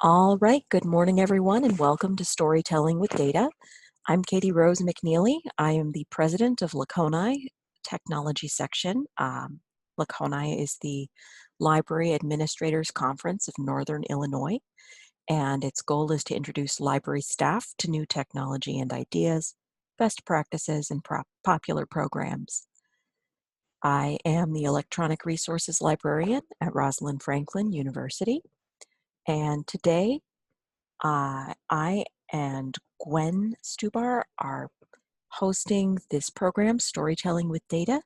All right, good morning everyone and welcome to Storytelling with Data. I'm KatieRose McEneely. I am the president of LACONI Technology Section. LACONI is the Library Administrators Conference of Northern Illinois, and its goal is to introduce library staff to new technology and ideas, best practices, and popular programs. I am the electronic resources librarian at Rosalind Franklin University, and today I and Gwen Stubar are hosting this program, Storytelling with Data.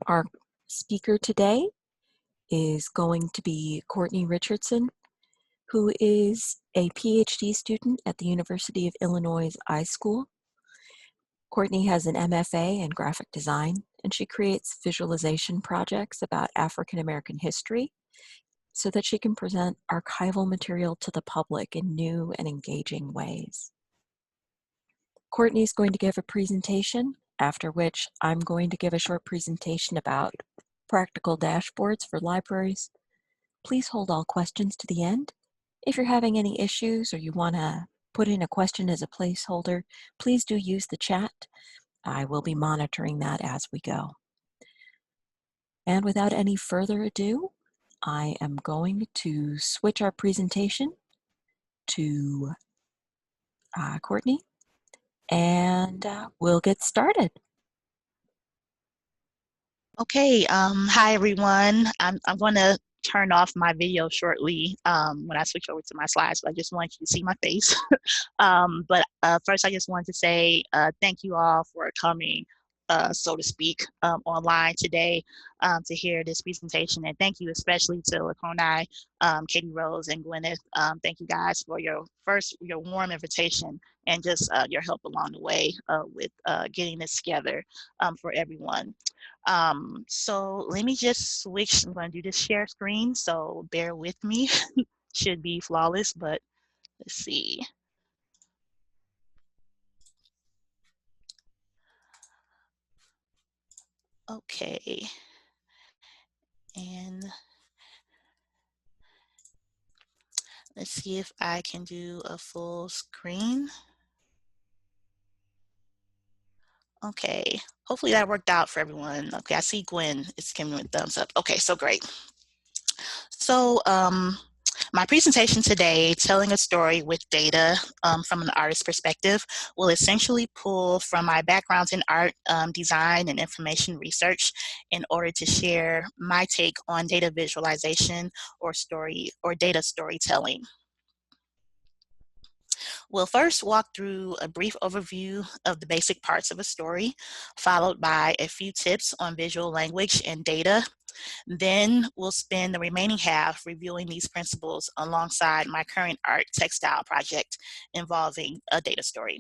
Our speaker today is going to be Courtney Richardson, who is a PhD student at the University of Illinois' iSchool. Courtney has an MFA in graphic design, and she creates visualization projects about African American history so that she can present archival material to the public in new and engaging ways. Courtney's going to give a presentation, after which I'm going to give a short presentation about practical dashboards for libraries. Please hold all questions to the end. If you're having any issues or you want to put in a question as a placeholder, please do use the chat. I will be monitoring that as we go. And without any further ado, I am going to switch our presentation to Courtney, and we'll get started. Okay, hi everyone. I'm going to turn off my video shortly when I switch over to my slides, but I just want you to see my face. But first I just wanted to say thank you all for coming, so to speak, online today to hear this presentation. And thank you especially to LACONI, KatieRose, and Gwyneth. Thank you guys for your warm invitation and just your help along the way with getting this together for everyone. So let me just switch. I'm going to do this share screen, so bear with me. Should be flawless, but let's see. Okay. And let's see if I can do a full screen. Okay, hopefully that worked out for everyone. Okay, I see Gwen is giving me a thumbs up. Okay, so great. So my presentation today, telling a story with data from an artist's perspective, will essentially pull from my backgrounds in art, design, and information research in order to share my take on data visualization or data storytelling. We'll first walk through a brief overview of the basic parts of a story, followed by a few tips on visual language and data. Then we'll spend the remaining half reviewing these principles alongside my current art textile project involving a data story.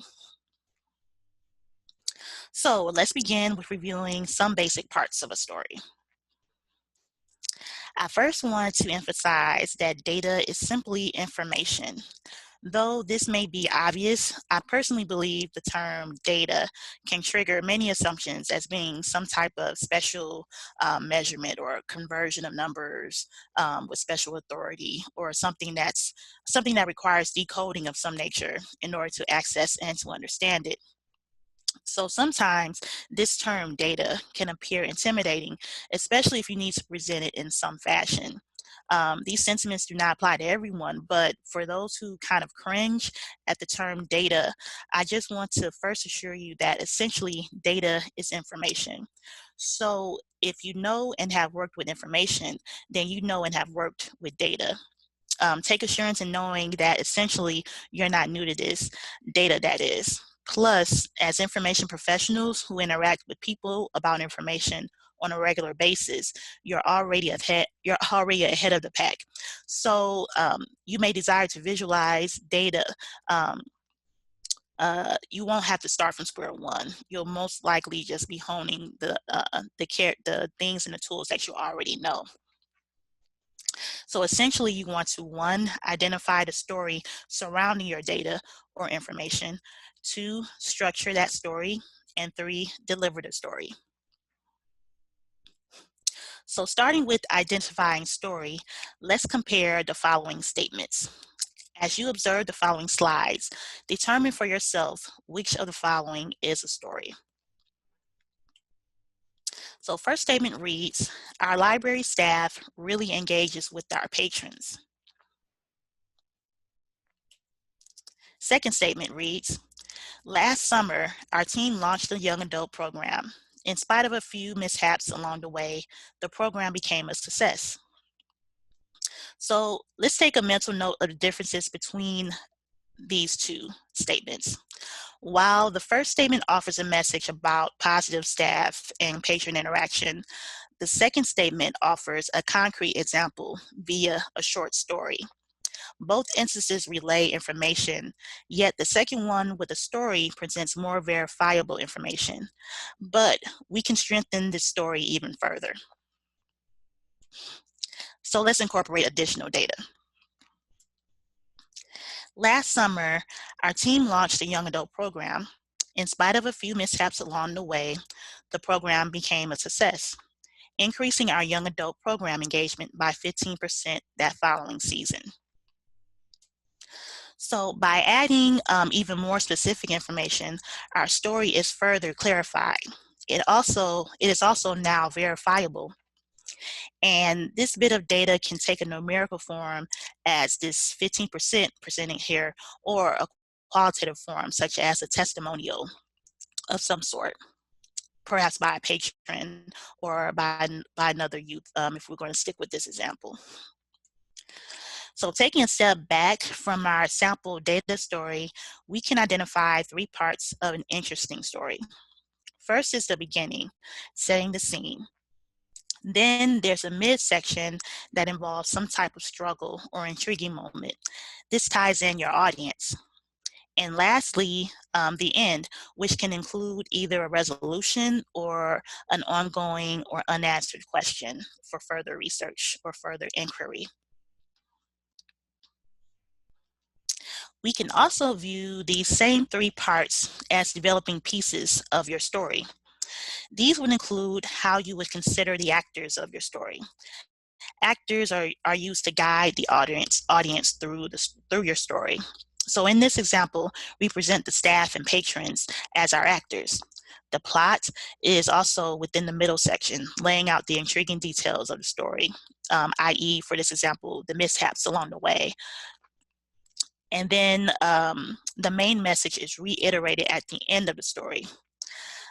So let's begin with reviewing some basic parts of a story. I first want to emphasize that data is simply information. Though this may be obvious, I personally believe the term data can trigger many assumptions as being some type of special measurement or conversion of numbers with special authority, or something that requires decoding of some nature in order to access and to understand it. So sometimes this term data can appear intimidating, especially if you need to present it in some fashion. These sentiments do not apply to everyone, but for those who kind of cringe at the term data, I just want to first assure you that essentially data is information. So if you know and have worked with information, then you know and have worked with data. Take assurance in knowing that essentially you're not new to this data, that is. Plus, as information professionals who interact with people about information on a regular basis, you're already ahead of the pack. So you may desire to visualize data. You won't have to start from square one. You'll most likely just be honing the things and the tools that you already know. So essentially you want to, 1, identify the story surrounding your data or information, 2, structure that story, and 3, deliver the story. So starting with identifying story, let's compare the following statements. As you observe the following slides, determine for yourself which of the following is a story. So first statement reads, our library staff really engages with our patrons. Second statement reads, last summer, our team launched a young adult program. In spite of a few mishaps along the way, the program became a success. So let's take a mental note of the differences between these two statements. While the first statement offers a message about positive staff and patron interaction, the second statement offers a concrete example via a short story. Both instances relay information, yet the second one with a story presents more verifiable information. But we can strengthen this story even further. So let's incorporate additional data. Last summer, our team launched a young adult program. In spite of a few mishaps along the way, the program became a success, increasing our young adult program engagement by 15% that following season. So by adding even more specific information, our story is further clarified. It is also now verifiable. And this bit of data can take a numerical form as this 15% presented here, or a qualitative form such as a testimonial of some sort, perhaps by a patron or by another youth, if we're going to stick with this example. So taking a step back from our sample data story, we can identify 3 parts of an interesting story. First is the beginning, setting the scene. Then there's a midsection that involves some type of struggle or intriguing moment. This ties in your audience. And lastly, the end, which can include either a resolution or an ongoing or unanswered question for further research or further inquiry. We can also view these same 3 parts as developing pieces of your story. These would include how you would consider the actors of your story. Actors are used to guide the audience through your story. So in this example, we present the staff and patrons as our actors. The plot is also within the middle section, laying out the intriguing details of the story, i.e., for this example, the mishaps along the way. And then the main message is reiterated at the end of the story.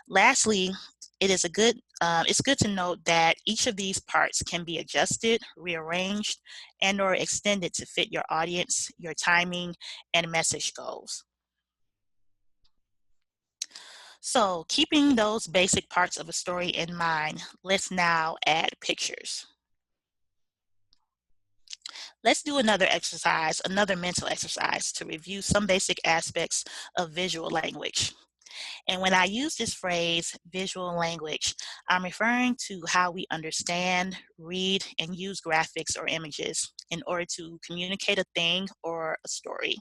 Lastly, it's good to note that each of these parts can be adjusted, rearranged, and or extended to fit your audience, your timing, and message goals. So keeping those basic parts of a story in mind, let's now add pictures. Let's do another mental exercise to review some basic aspects of visual language. And when I use this phrase, visual language, I'm referring to how we understand, read, and use graphics or images in order to communicate a thing or a story.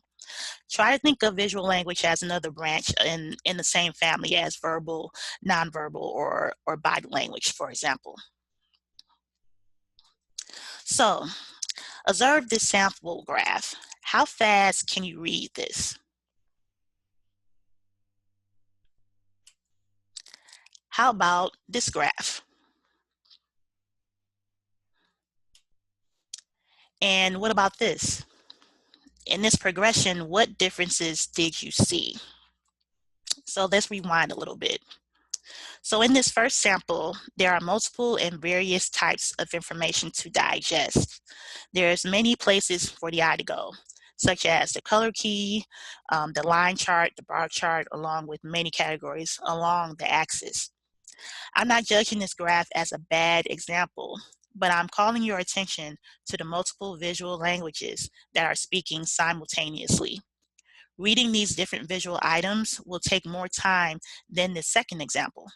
Try to think of visual language as another branch in the same family as verbal, nonverbal, or body language, for example. So, observe this sample graph. How fast can you read this? How about this graph? And what about this? In this progression, what differences did you see? So let's rewind a little bit. So in this first sample, there are multiple and various types of information to digest. There's many places for the eye to go, such as the color key, the line chart, the bar chart, along with many categories along the axis. I'm not judging this graph as a bad example, but I'm calling your attention to the multiple visual languages that are speaking simultaneously. Reading these different visual items will take more time than the second example.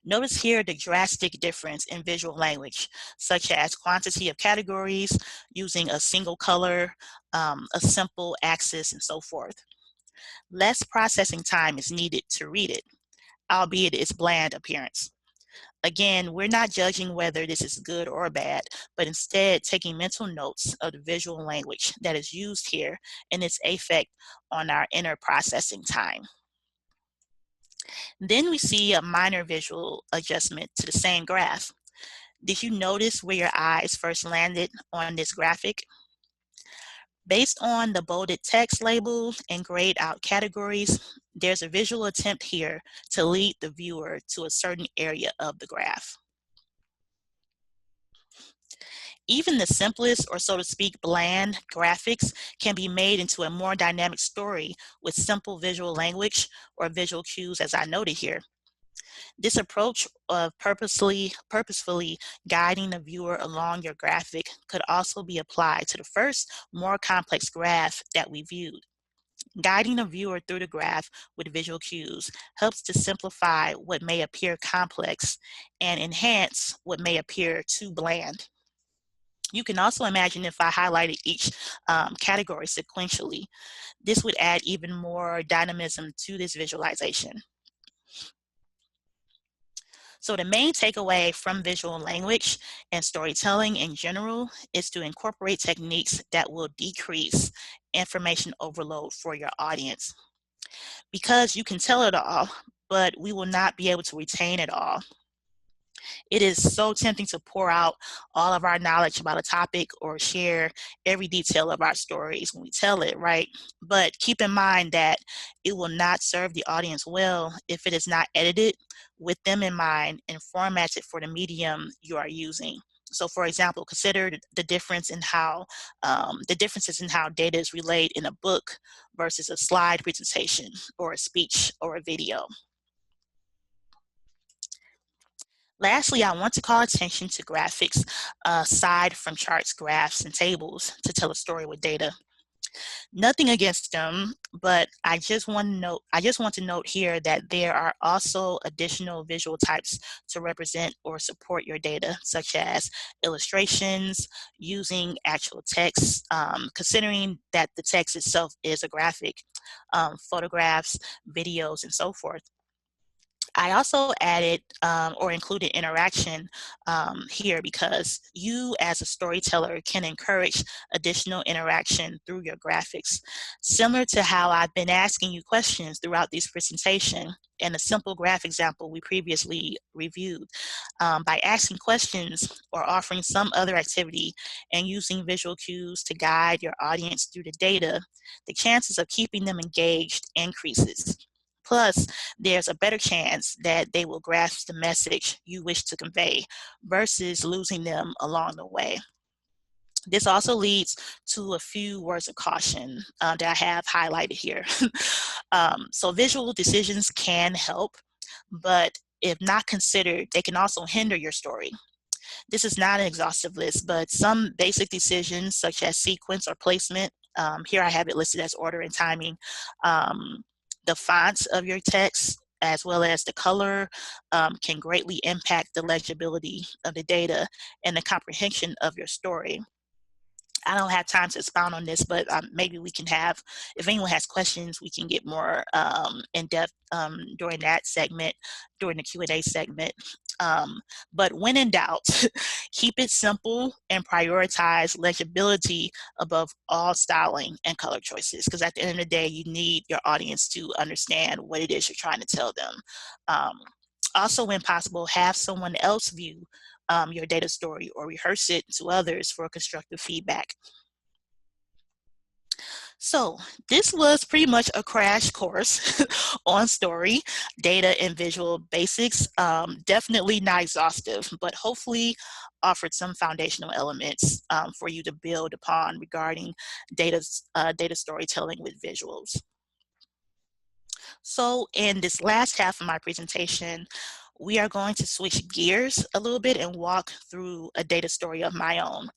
Notice here the drastic difference in visual language, such as quantity of categories, using a single color, a simple axis, and so forth. Less processing time is needed to read it, albeit its bland appearance. Again, we're not judging whether this is good or bad, but instead taking mental notes of the visual language that is used here and its effect on our inner processing time. Then we see a minor visual adjustment to the same graph. Did you notice where your eyes first landed on this graphic? Based on the bolded text label and grayed out categories, there's a visual attempt here to lead the viewer to a certain area of the graph. Even the simplest, or so to speak, bland graphics can be made into a more dynamic story with simple visual language or visual cues, as I noted here. This approach of purposefully guiding the viewer along your graphic could also be applied to the first, more complex graph that we viewed. Guiding the viewer through the graph with visual cues helps to simplify what may appear complex and enhance what may appear too bland. You can also imagine if I highlighted each category sequentially. This would add even more dynamism to this visualization. So the main takeaway from visual language and storytelling in general is to incorporate techniques that will decrease information overload for your audience. Because you can tell it all, but we will not be able to retain it all. It is so tempting to pour out all of our knowledge about a topic or share every detail of our stories when we tell it, right? But keep in mind that it will not serve the audience well if it is not edited with them in mind and formatted for the medium you are using. So, for example, consider the difference in how the differences in how data is relayed in a book versus a slide presentation or a speech or a video. Lastly, I want to call attention to graphics aside from charts, graphs, and tables to tell a story with data. Nothing against them, but I just want to note here that there are also additional visual types to represent or support your data, such as illustrations, using actual text, considering that the text itself is a graphic, photographs, videos, and so forth. I also added or included interaction here because you as a storyteller can encourage additional interaction through your graphics. Similar to how I've been asking you questions throughout this presentation and a simple graph example we previously reviewed. By asking questions or offering some other activity and using visual cues to guide your audience through the data, the chances of keeping them engaged increases. Plus, there's a better chance that they will grasp the message you wish to convey versus losing them along the way. This also leads to a few words of caution that I have highlighted here. So visual decisions can help, but if not considered, they can also hinder your story. This is not an exhaustive list, but some basic decisions such as sequence or placement, here I have it listed as order and timing, the fonts of your text, as well as the color, can greatly impact the legibility of the data and the comprehension of your story. I don't have time to expound on this, but maybe we can have, if anyone has questions, we can get more in depth during that segment, during the Q&A segment. But when in doubt, keep it simple and prioritize legibility above all styling and color choices, because at the end of the day, you need your audience to understand what it is you're trying to tell them. Also, when possible, have someone else view your data story or rehearse it to others for constructive feedback. So this was pretty much a crash course on story, data, and visual basics. Definitely not exhaustive, but hopefully offered some foundational elements for you to build upon regarding data storytelling with visuals. So in this last half of my presentation, we are going to switch gears a little bit and walk through a data story of my own.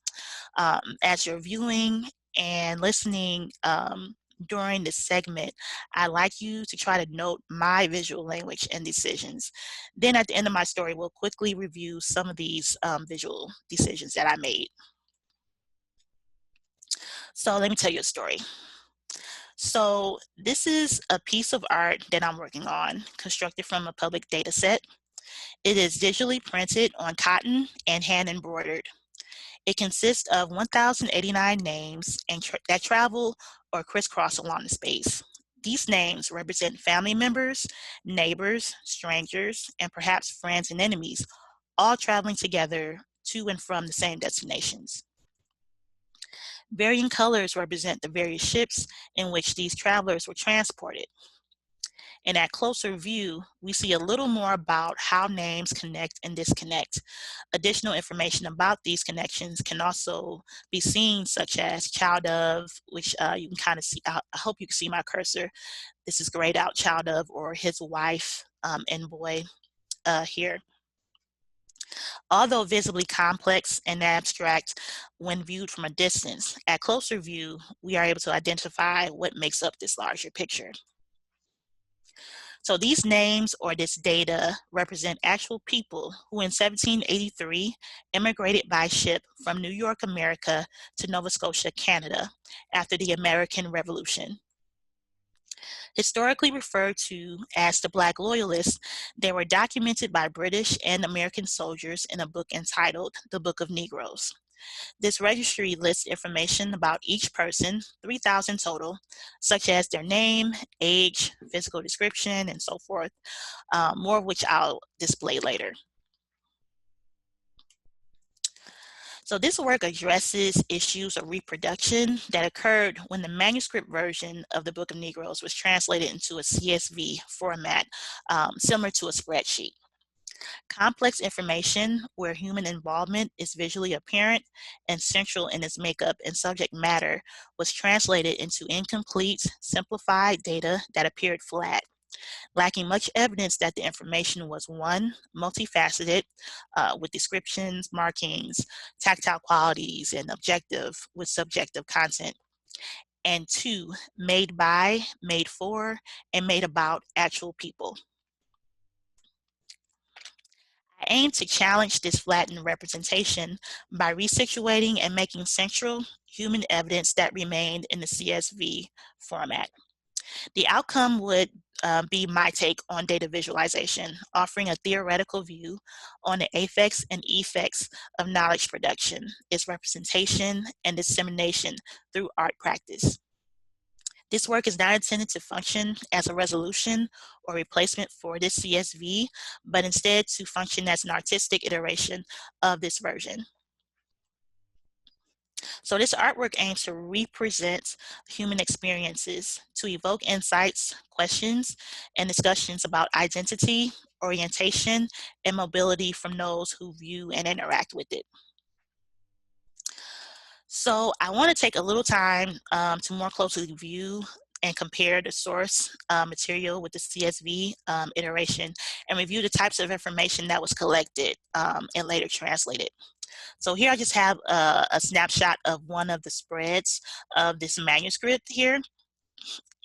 As you're viewing and listening during this segment, I'd like you to try to note my visual language and decisions. Then at the end of my story, we'll quickly review some of these visual decisions that I made. So let me tell you a story. So this is a piece of art that I'm working on, constructed from a public data set. It is digitally printed on cotton and hand embroidered. It consists of 1,089 names that travel or crisscross along the space. These names represent family members, neighbors, strangers, and perhaps friends and enemies, all traveling together to and from the same destinations. Varying colors represent the various ships in which these travelers were transported. And at closer view, we see a little more about how names connect and disconnect. Additional information about these connections can also be seen, such as child of, which you can kind of see. I hope you can see my cursor. This is grayed out child of, or his wife and boy here. Although visibly complex and abstract when viewed from a distance, at closer view, we are able to identify what makes up this larger picture. So these names or this data represent actual people who in 1783 immigrated by ship from New York, America to Nova Scotia, Canada after the American Revolution. Historically referred to as the Black Loyalists, they were documented by British and American soldiers in a book entitled The Book of Negroes. This registry lists information about each person, 3,000 total, such as their name, age, physical description, and so forth, more of which I'll display later. So this work addresses issues of reproduction that occurred when the manuscript version of the Book of Negroes was translated into a CSV format, similar to a spreadsheet. Complex information where human involvement is visually apparent and central in its makeup and subject matter was translated into incomplete, simplified data that appeared flat, lacking much evidence that the information was one, multifaceted, with descriptions, markings, tactile qualities, and objective with subjective content, and two, made by, made for, and made about actual people. I aim to challenge this flattened representation by resituating and making central human evidence that remained in the CSV format. The outcome would be my take on data visualization, offering a theoretical view on the affects and effects of knowledge production, its representation and dissemination through art practice. This work is not intended to function as a resolution or replacement for this CSV, but instead to function as an artistic iteration of this version. So this artwork aims to represent human experiences, to evoke insights, questions, and discussions about identity, orientation, and mobility from those who view and interact with it. So I want to take a little time to more closely view and compare the source material with the CSV iteration and review the types of information that was collected and later translated. So here I just have a snapshot of one of the spreads of this manuscript here.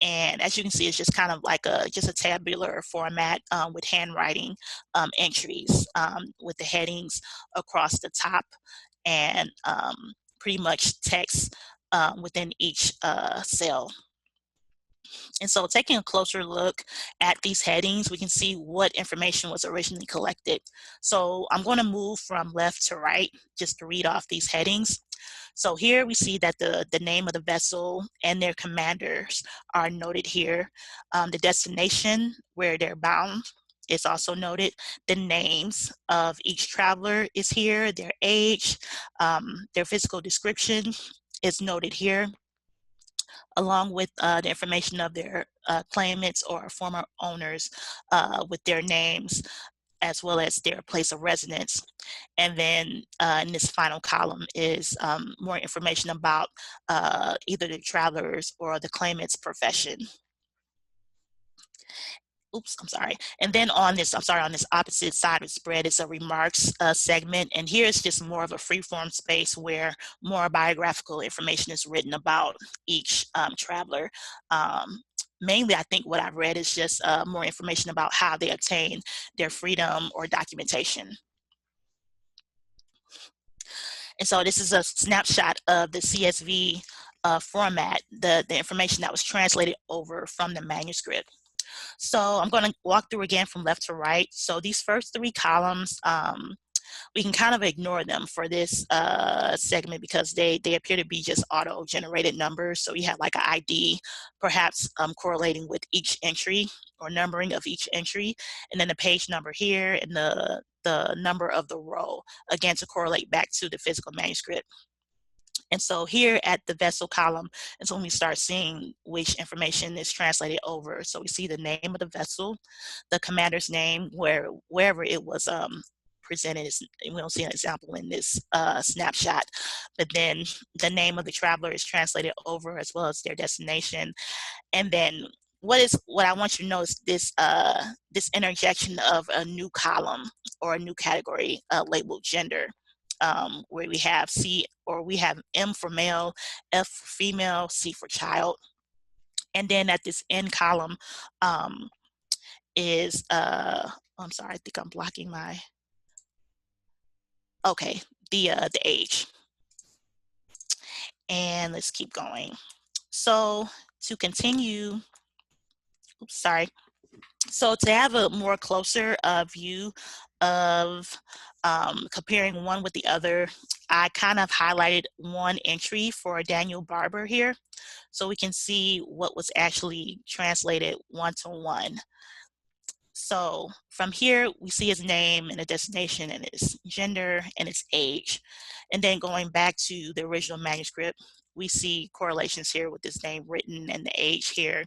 And as you can see, it's just kind of like just a tabular format with handwriting entries with the headings across the top and pretty much text within each cell. And so taking a closer look at these headings, we can see what information was originally collected. So I'm going to move from left to right just to read off these headings. So here we see that the name of the vessel and their commanders are noted here. The destination where they're bound is also noted. The names of each traveler is here. Their age, their physical description is noted here, along with the information of their claimants or former owners with their names, as well as their place of residence. And then in this final column is more information about either the travelers or the claimant's profession. Oops, I'm sorry. And then on this, on this opposite side of the spread is a remarks segment. And here it's just more of a free-form space where more biographical information is written about each traveler. Mainly, I think what I've read is just more information about how they obtain their freedom or documentation. And so this is a snapshot of the CSV format, the information that was translated over from the manuscript. So I'm going to walk through again from left to right. So these first three columns, we can kind of ignore them for this segment because they appear to be just auto-generated numbers. So you have like an ID, perhaps correlating with each entry or numbering of each entry, and then the page number here and the number of the row, again, to correlate back to the physical manuscript. And so here at the vessel column is when we start seeing which information is translated over. So we see the name of the vessel, the commander's name, wherever it was presented. We don't see an example in this snapshot, but then the name of the traveler is translated over as well as their destination. And then what I want you to know is this this interjection of a new column or a new category labeled gender. Where we have M for male, F for female, C for child. And then at this end column is, I'm sorry, I think I'm blocking the age. And let's keep going. So to continue, oops, sorry. So to have a more closer view of comparing one with the other, I kind of highlighted one entry for Daniel Barber here, so we can see what was actually translated one-to-one. So from here, we see his name and a destination and his gender and his age. And then going back to the original manuscript, we see correlations here with his name written and the age here.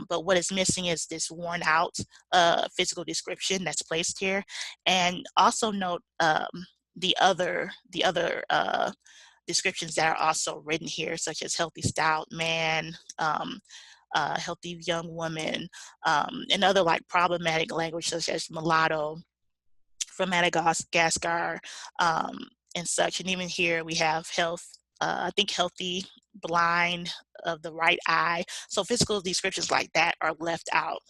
But what is missing is this worn out physical description that's placed here. And also note the other descriptions that are also written here, such as healthy stout man, healthy young woman, and other like problematic language such as mulatto from Madagascar, and such. And even here we have health, I think healthy, blind of the right eye. So physical descriptions like that are left out.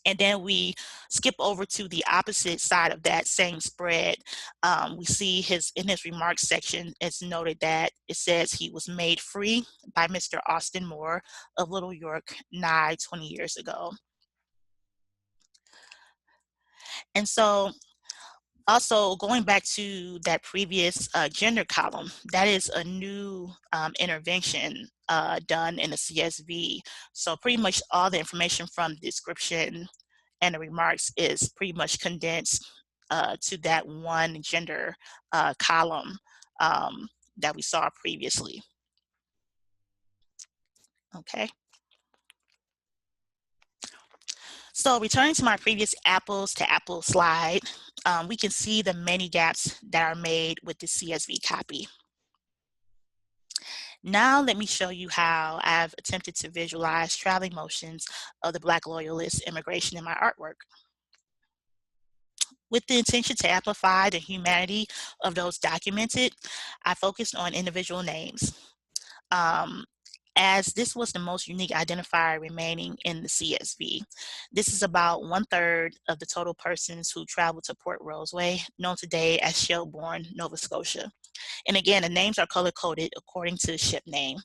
And then we skip over to the opposite side of that same spread. We see in his remarks section, it's noted that it says he was made free by Mr. Austin Moore of Little York nigh 20 years ago. And so also going back to that previous gender column, that is a new intervention done in the CSV. So pretty much all the information from the description and the remarks is pretty much condensed to that one gender column that we saw previously. Okay. So returning to my previous apples to apples slide, we can see the many gaps that are made with the CSV copy. Now let me show you how I've attempted to visualize traveling motions of the Black Loyalist immigration in my artwork. With the intention to amplify the humanity of those documented, I focused on individual names. As this was the most unique identifier remaining in the CSV. This is about 1/3 of the total persons who traveled to Port Roseway, known today as Shelbourne, Nova Scotia. And again, the names are color-coded according to the ship name.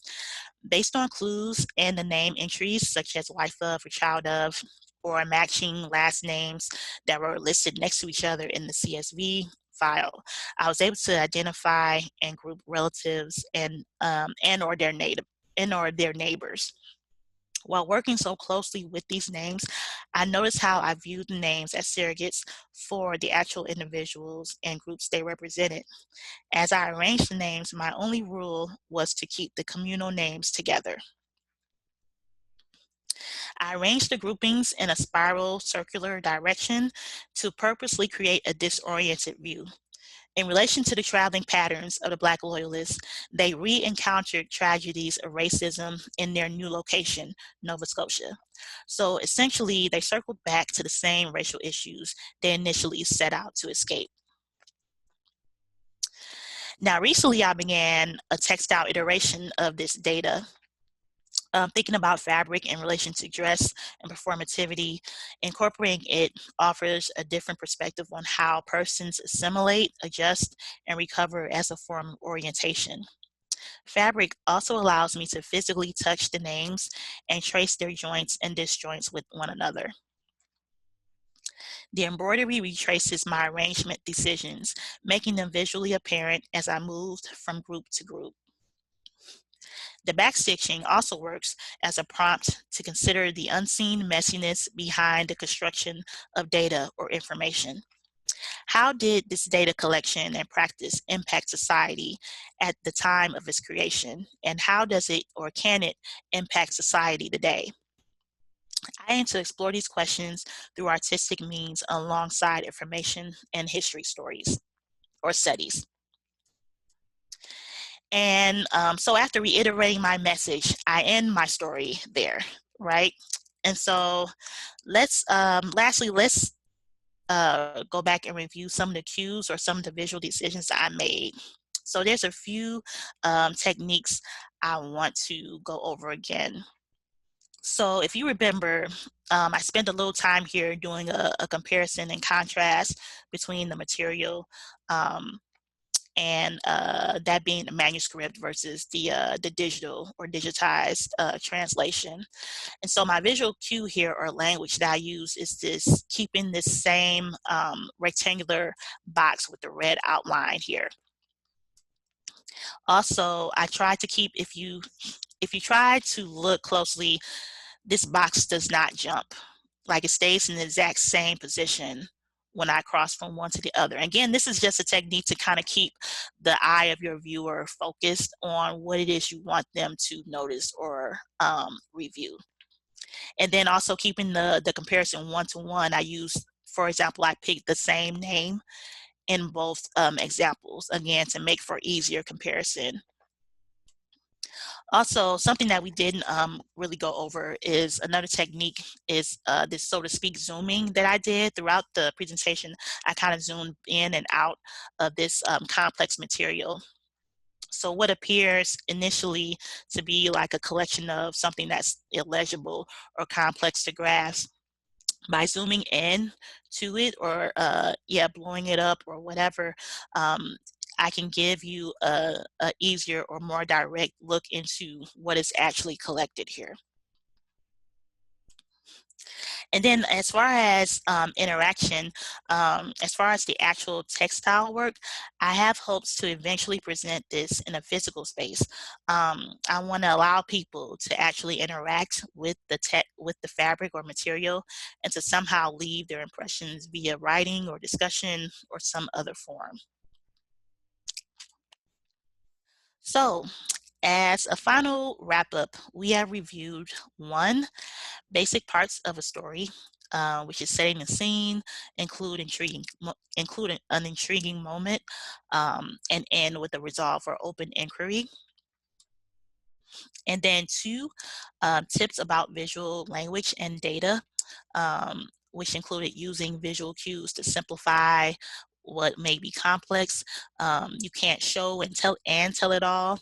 Based on clues and the name entries, such as wife of or child of, or matching last names that were listed next to each other in the CSV file, I was able to identify and group relatives and or their neighbors. While working so closely with these names, I noticed how I viewed the names as surrogates for the actual individuals and groups they represented. As I arranged the names, my only rule was to keep the communal names together. I arranged the groupings in a spiral circular direction to purposely create a disoriented view. In relation to the traveling patterns of the Black Loyalists, they re-encountered tragedies of racism in their new location, Nova Scotia. So essentially, they circled back to the same racial issues they initially set out to escape. Now, recently I began a textile iteration of this data, thinking about fabric in relation to dress and performativity. Incorporating it offers a different perspective on how persons assimilate, adjust, and recover as a form of orientation. Fabric also allows me to physically touch the names and trace their joints and disjoints with one another. The embroidery retraces my arrangement decisions, making them visually apparent as I moved from group to group. The backstitching also works as a prompt to consider the unseen messiness behind the construction of data or information. How did this data collection and practice impact society at the time of its creation? And how does it or can it impact society today? I aim to explore these questions through artistic means alongside information and history stories or studies. And so after reiterating my message, I end my story there, right? And so lastly, let's go back and review some of the cues or some of the visual decisions that I made. So there's a few techniques I want to go over again. So if you remember, I spent a little time here doing a comparison and contrast between the material and that being the manuscript versus the digital or digitized translation. And so my visual cue here or language that I use is this keeping this same rectangular box with the red outline here. Also, I try to keep, if you try to look closely, this box does not jump. Like it stays in the exact same position when I cross from one to the other. Again, this is just a technique to kind of keep the eye of your viewer focused on what it is you want them to notice or review. And then also keeping the comparison one-to-one, I use, for example, I picked the same name in both examples, again, to make for easier comparison. Also, something that we didn't really go over is another technique is this, so to speak, zooming that I did throughout the presentation. I kind of zoomed in and out of this complex material. So what appears initially to be like a collection of something that's illegible or complex to grasp, by zooming in to it or blowing it up or whatever, I can give you a easier or more direct look into what is actually collected here. And then as far as interaction, as far as the actual textile work, I have hopes to eventually present this in a physical space. I want to allow people to actually interact with with the fabric or material and to somehow leave their impressions via writing or discussion or some other form. So, as a final wrap up, we have reviewed one, basic parts of a story, which is setting the scene, include an intriguing moment, and end with a resolve or open inquiry. And then two, tips about visual language and data, which included using visual cues to simplify what may be complex. You can't show and tell it all.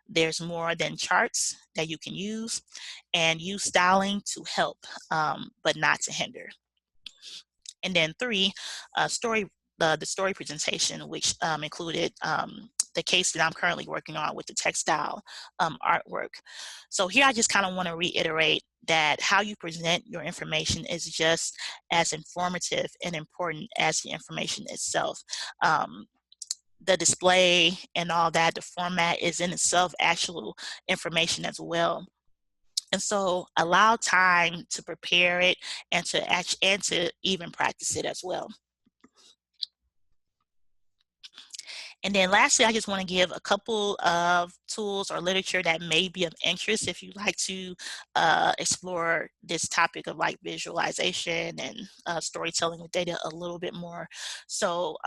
There's more than charts that you can use, and use styling to help, but not to hinder. And then three, the story presentation, which included the case that I'm currently working on with the textile artwork. So here I just kind of want to reiterate that how you present your information is just as informative and important as the information itself. The display and all that, the format is in itself actual information as well. And so allow time to prepare it and to even practice it as well. And then lastly, I just want to give a couple of tools or literature that may be of interest if you'd like to explore this topic of like visualization and storytelling with data a little bit more. So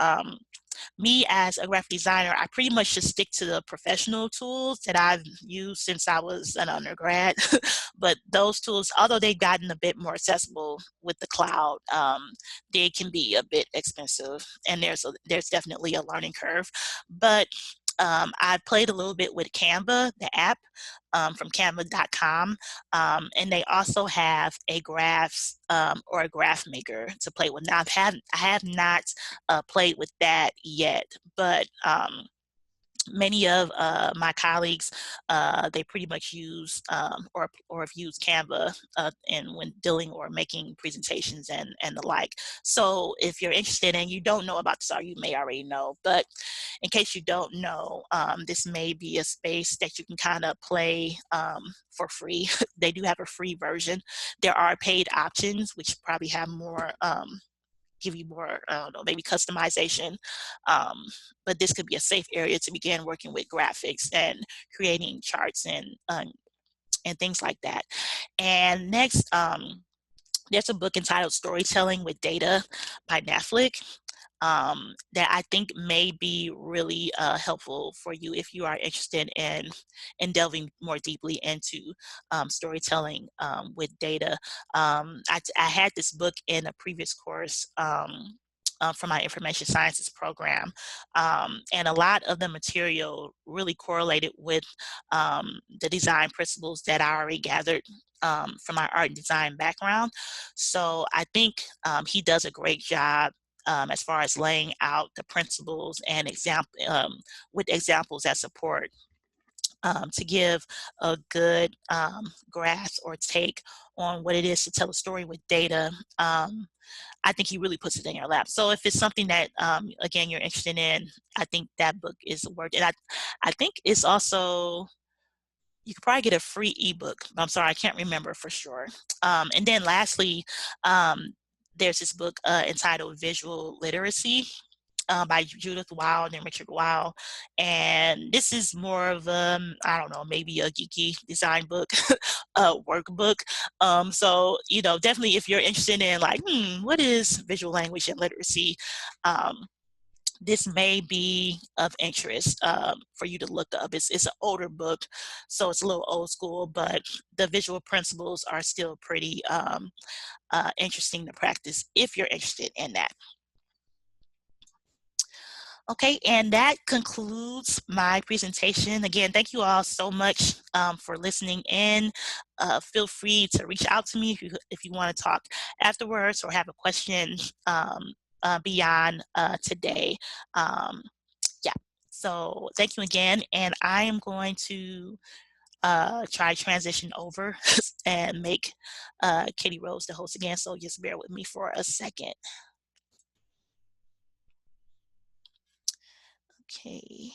me as a graphic designer, I pretty much just stick to the professional tools that I've used since I was an undergrad. But those tools, although they've gotten a bit more accessible with the cloud, they can be a bit expensive, and there's definitely a learning curve. But I played a little bit with Canva, the app from canva.com, and they also have a graphs or a graph maker to play with. Now I have not played with that yet, but Many of my colleagues, they pretty much use or have used Canva and when dealing or making presentations and the like. So if you're interested and you don't know about this, or you may already know, but in case you don't know, this may be a space that you can kind of play for free. They do have a free version. There are paid options, which probably have more. Give you more, I don't know, maybe customization. Um, but this could be a safe area to begin working with graphics and creating charts and things like that. And next, there's a book entitled Storytelling with Data by Netflix that I think may be really helpful for you if you are interested in delving more deeply into storytelling with data. I had this book in a previous course. For my information sciences program. And a lot of the material really correlated with the design principles that I already gathered from my art and design background. So I think he does a great job as far as laying out the principles and with examples that support to give a good grasp or take on what it is to tell a story with data. I think he really puts it in your lap. So if it's something that, again, you're interested in, I think that book is worth it. I think it's also, you could probably get a free ebook. I'm sorry, I can't remember for sure. And then lastly, there's this book entitled Visual Literacy by Judith Wild and Richard Wild. And this is more of I don't know, maybe a geeky design book, a workbook. So, definitely if you're interested in like, what is visual language and literacy? This may be of interest for you to look up. It's an older book, so it's a little old school, but the visual principles are still pretty interesting to practice if you're interested in that. Okay, and that concludes my presentation. Again, thank you all so much for listening in. Feel free to reach out to me if you want to talk afterwards or have a question beyond today. Yeah, so thank you again, and I am going to try to transition over and make KatieRose the host again, so just bear with me for a second. Okay.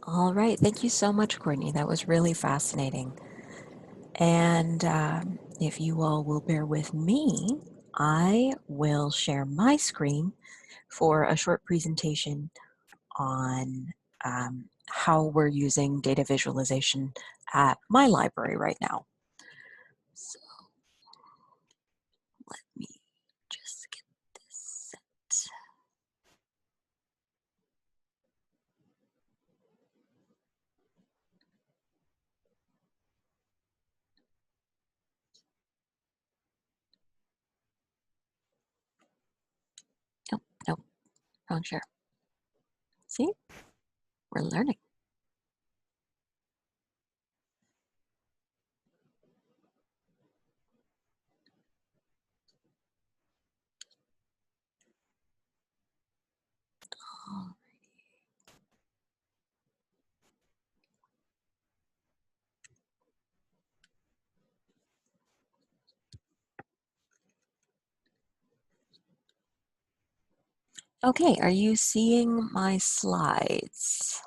All right, thank you so much, Courtney. That was really fascinating. And if you all will bear with me, I will share my screen for a short presentation on how we're using data visualization at my library right now. So let me just get this set. Nope, nope, wrong share. See, we're learning. Okay, are you seeing my slides?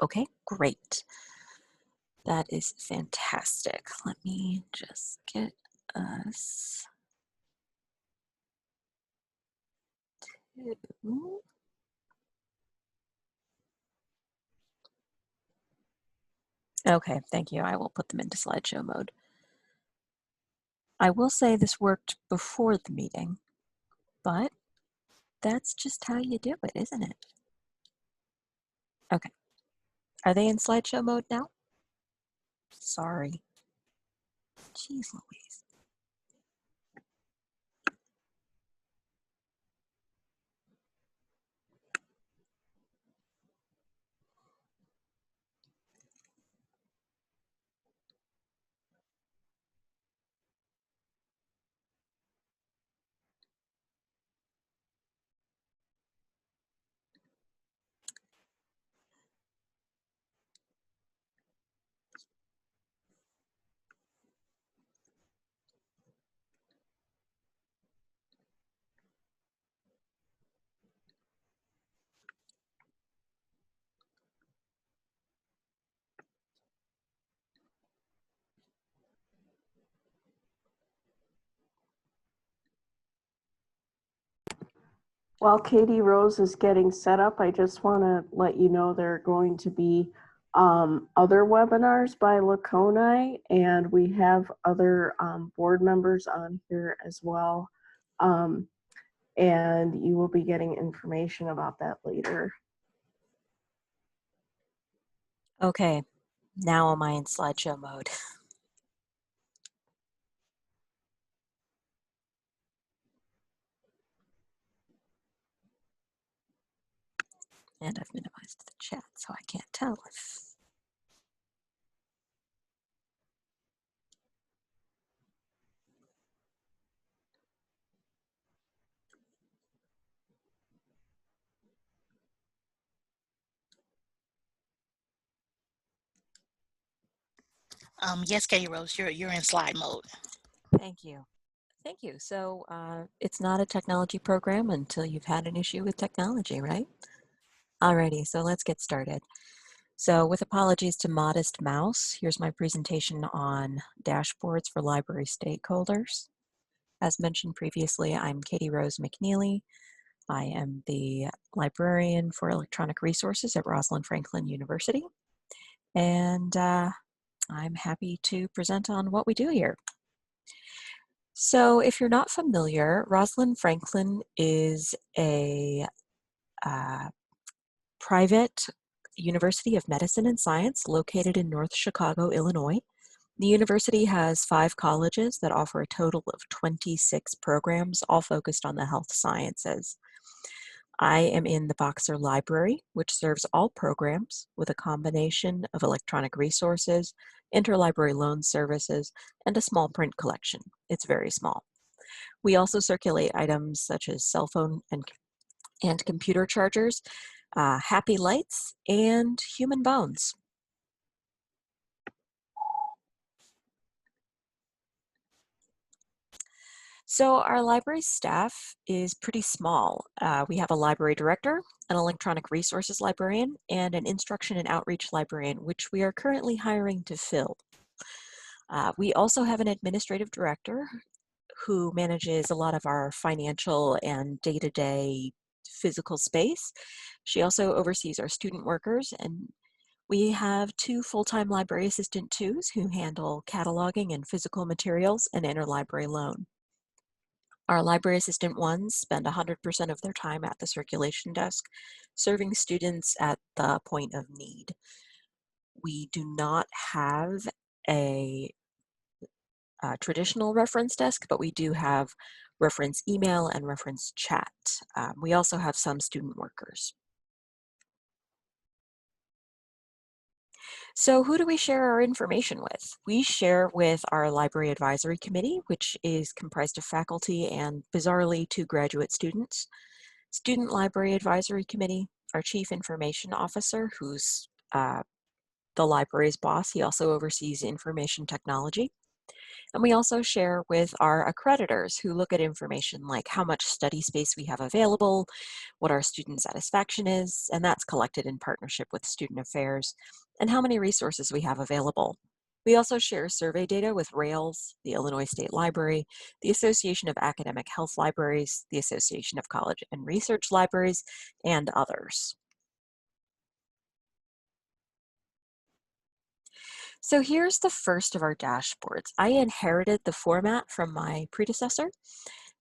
Okay, great. That is fantastic. Let me just get us to... Okay, thank you. I will put them into slideshow mode. I will say this worked before the meeting, but that's just how you do it, isn't it? Okay. Are they in slideshow mode now? Sorry. Jeez Louise. While KatieRose is getting set up, I just want to let you know there are going to be other webinars by LACONI, and we have other board members on here as well. And you will be getting information about that later. Okay, now am I in slideshow mode? And I've minimized the chat, so I can't tell if... Yes, Katie Rose, you're in slide mode. Thank you. Thank you. So it's not a technology program until you've had an issue with technology, right? Alrighty, so let's get started. So with apologies to Modest Mouse, here's my presentation on dashboards for library stakeholders. As mentioned previously, I'm KatieRose McEneely. I am the librarian for electronic resources at Rosalind Franklin University. And I'm happy to present on what we do here. So if you're not familiar, Rosalind Franklin is a private University of Medicine and Science located in North Chicago, Illinois. The university has 5 colleges that offer a total of 26 programs, all focused on the health sciences. I am in the Boxer Library, which serves all programs with a combination of electronic resources, interlibrary loan services, and a small print collection. It's very small. We also circulate items such as cell phone and computer chargers, happy lights, and human bones. So our library staff is pretty small. We have a library director, an electronic resources librarian, and an instruction and outreach librarian, which we are currently hiring to fill. We also have an administrative director who manages a lot of our financial and day-to-day physical space. She also oversees our student workers, and we have 2 full-time library assistant twos who handle cataloging and physical materials and interlibrary loan. Our library assistant ones spend 100% of their time at the circulation desk, serving students at the point of need. We do not have a traditional reference desk, but we do have reference email and reference chat. We also have some student workers. So who do we share our information with? We share with our Library Advisory Committee, which is comprised of faculty and, bizarrely, 2 graduate students. Student Library Advisory Committee, our Chief Information Officer, who's the library's boss. He also oversees information technology. And we also share with our accreditors who look at information like how much study space we have available, what our student satisfaction is, and that's collected in partnership with Student Affairs, and how many resources we have available. We also share survey data with RAILS, the Illinois State Library, the Association of Academic Health Libraries, the Association of College and Research Libraries, and others. So here's the first of our dashboards. I inherited the format from my predecessor,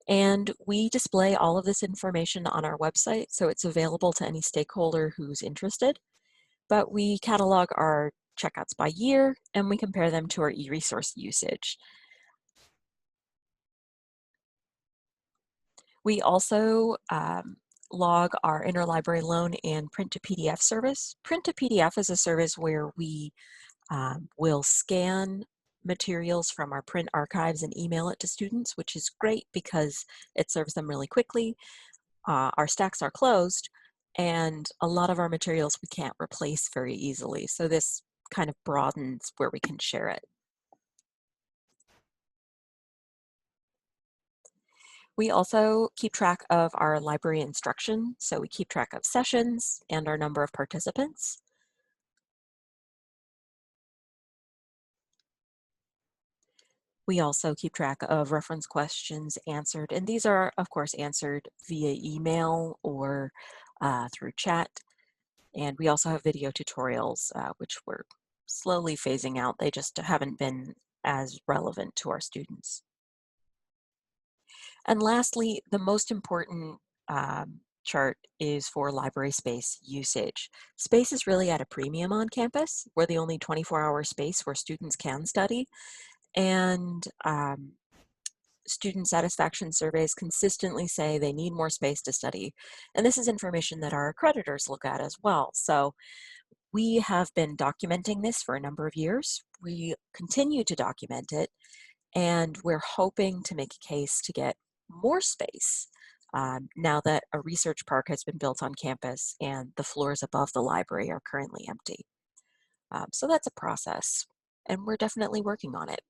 and we display all of this information on our website, so it's available to any stakeholder who's interested. But we catalog our checkouts by year, and we compare them to our e-resource usage. We also log our interlibrary loan and print to PDF service. Print to PDF is a service where we will scan materials from our print archives and email it to students, which is great because it serves them really quickly. Our stacks are closed, and a lot of our materials we can't replace very easily. So this kind of broadens where we can share it. We also keep track of our library instruction. So we keep track of sessions and our number of participants. We also keep track of reference questions answered, and these are, of course, answered via email or through chat. And we also have video tutorials, which we're slowly phasing out. They just haven't been as relevant to our students. And lastly, the most important chart is for library space usage. Space is really at a premium on campus. We're the only 24-hour space where students can study. And student satisfaction surveys consistently say they need more space to study. And this is information that our accreditors look at as well. So we have been documenting this for a number of years. We continue to document it, and we're hoping to make a case to get more space now that a research park has been built on campus and the floors above the library are currently empty. So that's a process, and we're definitely working on it.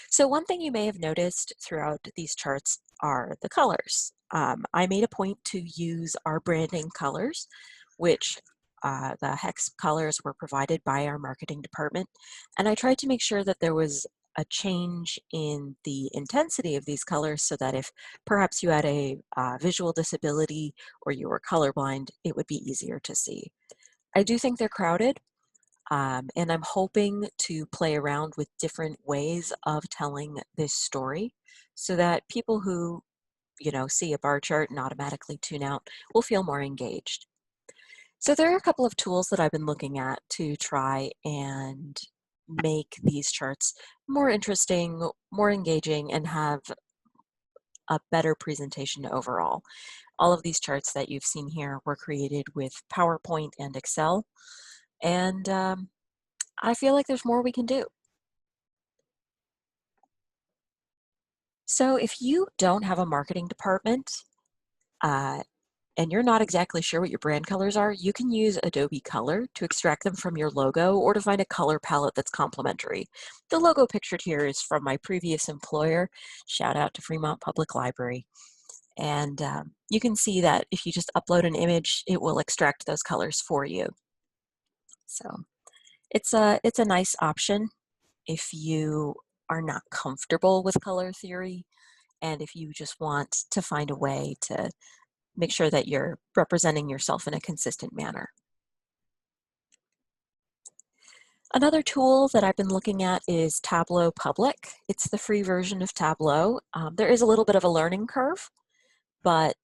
So one thing you may have noticed throughout these charts are the colors. I made a point to use our branding colors, which the hex colors were provided by our marketing department. And I tried to make sure that there was a change in the intensity of these colors so that if perhaps you had a visual disability or you were colorblind, it would be easier to see. I do think they're crowded, and I'm hoping to play around with different ways of telling this story so that people who, see a bar chart and automatically tune out will feel more engaged. So there are a couple of tools that I've been looking at to try and make these charts more interesting, more engaging, and have a better presentation overall. All of these charts that you've seen here were created with PowerPoint and Excel, and I feel like there's more we can do. So if you don't have a marketing department uh, and you're not exactly sure what your brand colors are, you can use Adobe Color to extract them from your logo or to find a color palette that's complementary. The logo pictured here is from my previous employer. Shout out to Fremont Public Library. And you can see that if you just upload an image, it will extract those colors for you. So it's a nice option if you are not comfortable with color theory and if you just want to find a way to make sure that you're representing yourself in a consistent manner. Another tool that I've been looking at is Tableau Public. It's the free version of Tableau. There is a little bit of a learning curve, but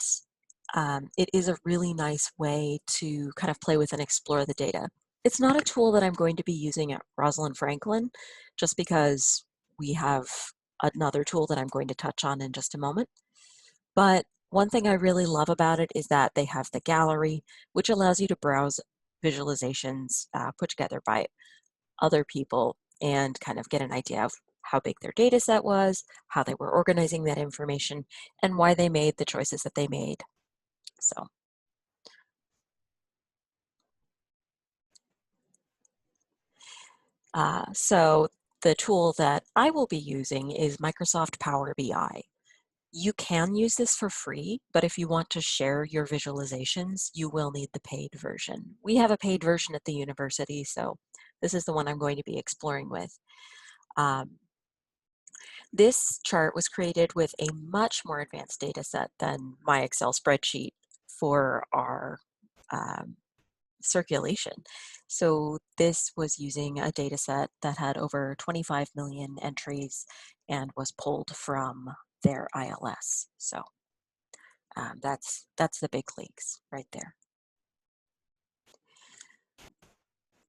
it is a really nice way to kind of play with and explore the data. It's not a tool that I'm going to be using at Rosalind Franklin, just because we have another tool that I'm going to touch on in just a moment. But one thing I really love about it is that they have the gallery, which allows you to browse visualizations put together by other people and kind of get an idea of how big their data set was, how they were organizing that information, and why they made the choices that they made. So the tool that I will be using is Microsoft Power BI. You can use this for free, but if you want to share your visualizations, you will need the paid version. We have a paid version at the university, so this is the one I'm going to be exploring with. This chart was created with a much more advanced data set than my Excel spreadsheet for our circulation. So this was using a data set that had over 25 million entries and was pulled from their ILS. So that's the big leagues right there.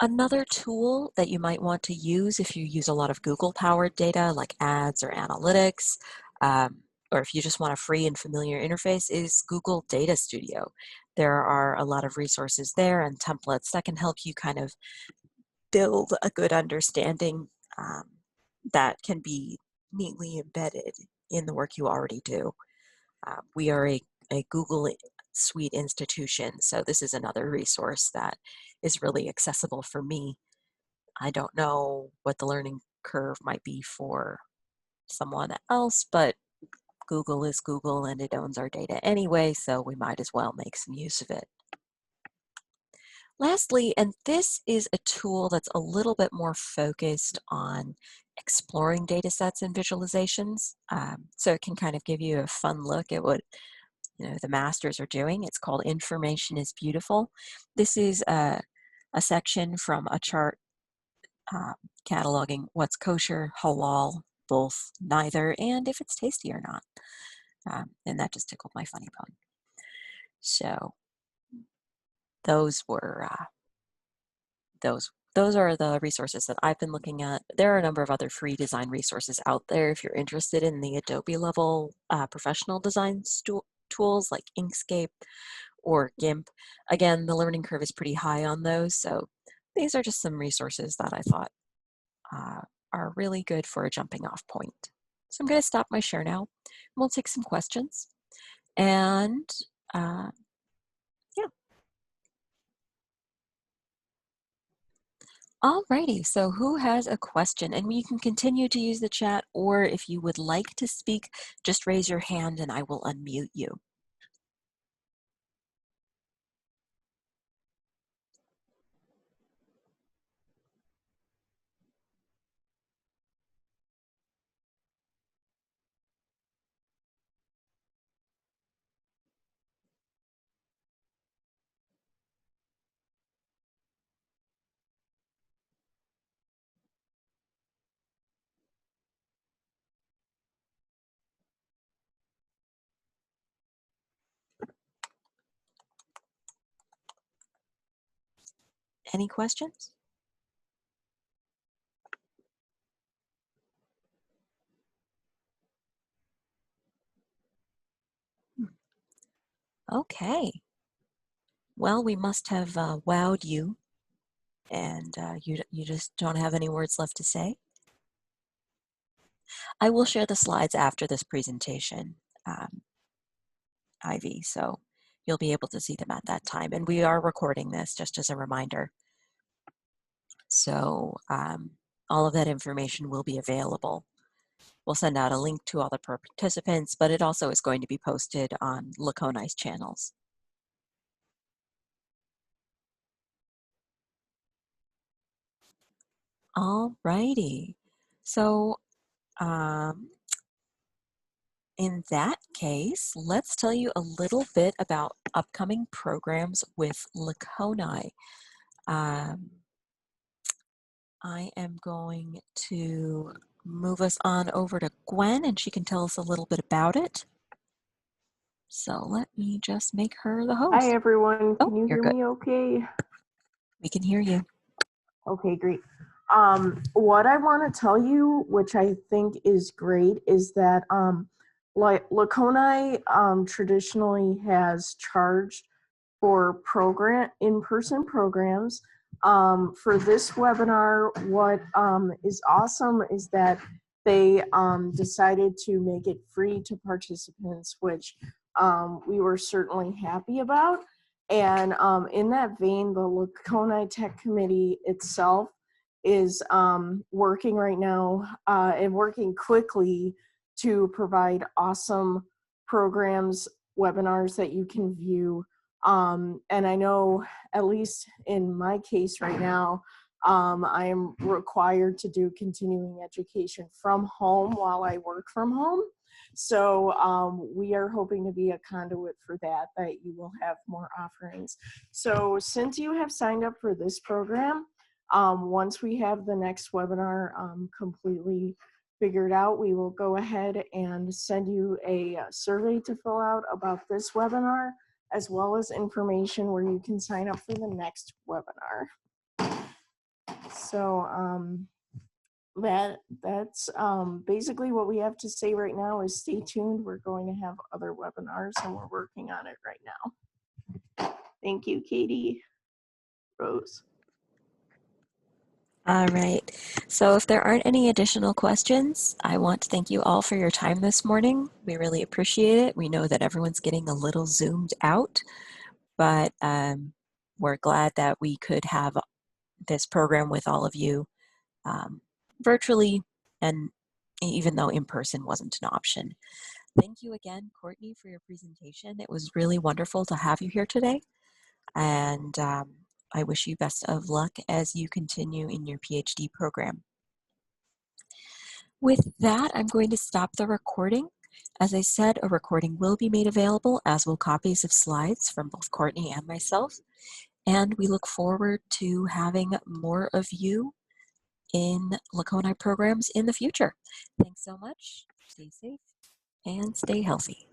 Another tool that you might want to use if you use a lot of Google-powered data like ads or analytics, or if you just want a free and familiar interface, is Google Data Studio. There are a lot of resources there and templates that can help you kind of build a good understanding that can be neatly embedded in the work you already do. We are a Google Suite institution, so this is another resource that is really accessible for me. I don't know what the learning curve might be for someone else, but Google is Google and it owns our data anyway, so we might as well make some use of it. Lastly, and this is a tool that's a little bit more focused on exploring data sets and visualizations. So it can kind of give you a fun look at what the masters are doing. It's called Information is Beautiful. This is a section from a chart cataloging what's kosher, halal, both, neither, and if it's tasty or not. And that just tickled my funny bone. So those were those are the resources that I've been looking at. There are a number of other free design resources out there if you're interested in the Adobe level professional design tools like Inkscape or GIMP. Again, the learning curve is pretty high on those, so these are just some resources that I thought are really good for a jumping off point. So I'm going to stop my share now, and we'll take some questions. And yeah. Alrighty, so who has a question? And you can continue to use the chat, or if you would like to speak, just raise your hand and I will unmute you. Any questions? Okay. Well, we must have wowed you, and you just don't have any words left to say. I will share the slides after this presentation, Ivy, so you'll be able to see them at that time. And we are recording this just as a reminder. So all of that information will be available. We'll send out a link to all the participants, but it also is going to be posted on LACONI's channels. All righty. So in that case, let's tell you a little bit about upcoming programs with LACONI. I am going to move us on over to Gwen, and she can tell us a little bit about it. So let me just make her the host. Hi, everyone. Can you you're hear good. me okay? We can hear you. Okay, great. What I want to tell you, which I think is great, is that like LACONI traditionally has charged for in-person programs. For this webinar, what is awesome is that they decided to make it free to participants, which we were certainly happy about. And in that vein, the LACONI Tech Committee itself is working right now and working quickly to provide awesome programs, webinars that you can view. And I know, at least in my case right now, I am required to do continuing education from home while I work from home. So we are hoping to be a conduit for that you will have more offerings. So since you have signed up for this program, once we have the next webinar completely figured out, we will go ahead and send you a survey to fill out about this webinar, as well as information where you can sign up for the next webinar. So that's basically what we have to say right now. Is stay tuned. We're going to have other webinars and we're working on it right now. Thank you, Katie. Rose. All right. So if there aren't any additional questions, I want to thank you all for your time this morning. We really appreciate it. We know that everyone's getting a little zoomed out, but we're glad that we could have this program with all of you virtually, and even though in person wasn't an option. Thank you again, Courtney, for your presentation. It was really wonderful to have you here today. And I wish you best of luck as you continue in your PhD program. With that, I'm going to stop the recording. As I said, a recording will be made available, as will copies of slides from both Courtney and myself. And we look forward to having more of you in LACONI programs in the future. Thanks so much. Stay safe and stay healthy.